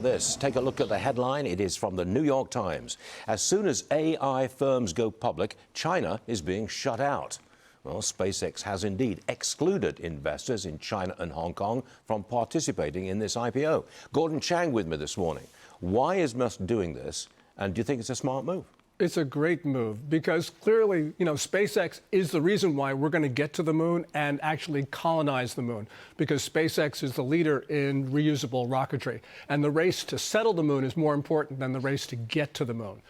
This. Take a look at the headline. It is from the New York Times. As soon as AI firms go public, China is being shut out. Well, SpaceX has indeed excluded investors in China and Hong Kong from participating in this IPO. Gordon Chang with me this morning. Why is Musk doing this, and do you think it's a smart move? It's a great move because clearly, SpaceX is the reason why we're going to get to the moon and actually colonize the moon, because SpaceX is the leader in reusable rocketry. And the race to settle the moon is more important than the race to get to the moon.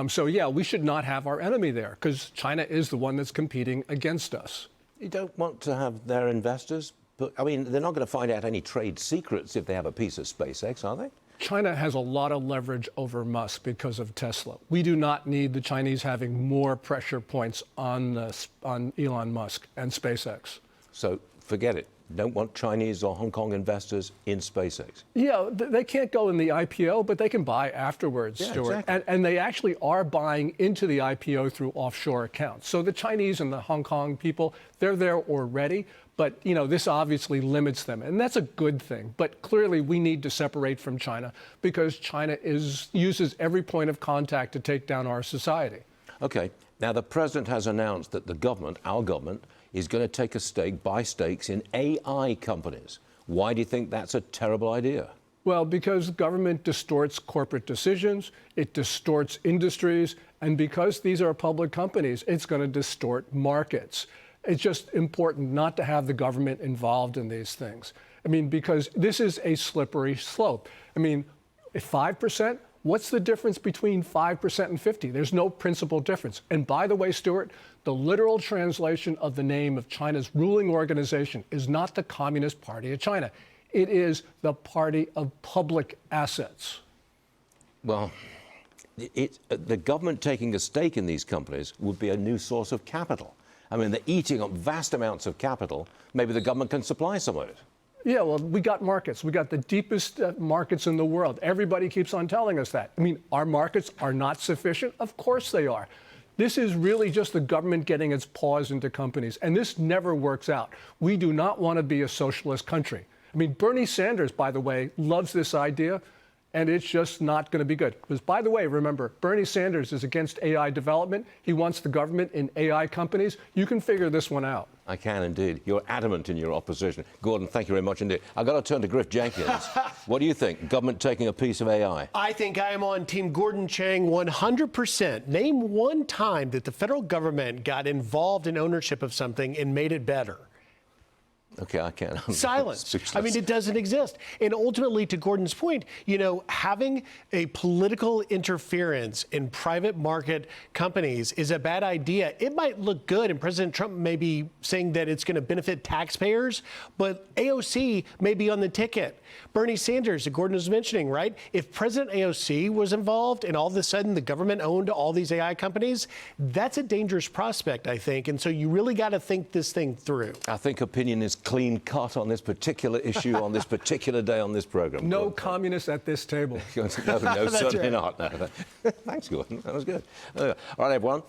So, yeah, we should not have our enemy there because China is the one that's competing against us. You don't want to have their investors, but I mean, they're not going to find out any trade secrets if they have a piece of SpaceX, are they? China has a lot of leverage over Musk because of Tesla. We do not need the Chinese having more pressure points on Elon Musk and SpaceX. So forget it. Don't want Chinese or Hong Kong investors in SpaceX. Yeah, they can't go in the IPO, but they can buy afterwards, yeah, Stuart. Exactly. And they actually are buying into the IPO through offshore accounts. So the Chinese and the Hong Kong people, they're there already. But, this obviously limits them. And that's a good thing. But clearly, we need to separate from China because China uses every point of contact to take down our society. OK. Now, the president has announced that the government, our government, is going to take a stake, buy stakes in AI companies. Why do you think that's a terrible idea? Well, because government distorts corporate decisions, it distorts industries, and because these are public companies, it's going to distort markets. It's just important not to have the government involved in these things. I mean, because this is a slippery slope. I mean, 5%, what's the difference between 5% and 50? There's no principal difference. And by the way, Stuart, the literal translation of the name of China's ruling organization is not the Communist Party of China. It is the Party of Public Assets. Well, the government taking a stake in these companies would be a new source of capital. I mean, they're eating up vast amounts of capital. Maybe the government can supply some of it. Yeah, well, we got markets. We got the deepest markets in the world. Everybody keeps on telling us that. I mean, our markets are not sufficient? Of course they are. This is really just the government getting its paws into companies, and this never works out. We do not want to be a socialist country. I mean, Bernie Sanders, by the way, loves this idea, and it's just not going to be good. Because, by the way, remember, Bernie Sanders is against AI development. He wants the government in AI companies. You can figure this one out. I can indeed. You're adamant in your opposition. Gordon, thank you very much indeed. I've got to turn to Griff Jenkins. What do you think? Government taking a piece of AI? I think I am on Team Gordon Chang 100%. Name one time that the federal government got involved in ownership of something and made it better. Okay, I can't. Silence. I mean, it doesn't exist. And ultimately, to Gordon's point, having a political interference in private market companies is a bad idea. It might look good, and President Trump may be saying that it's going to benefit taxpayers, but AOC may be on the ticket. Bernie Sanders, that Gordon was mentioning, right? If President AOC was involved and all of a sudden the government owned all these AI companies, that's a dangerous prospect, I think. And so you really got to think this thing through. I think opinion is clean cut on this particular issue, on this particular day on this program. No communists at this table. No, certainly not. No. Thanks, Gordon. That was good. All right, everyone.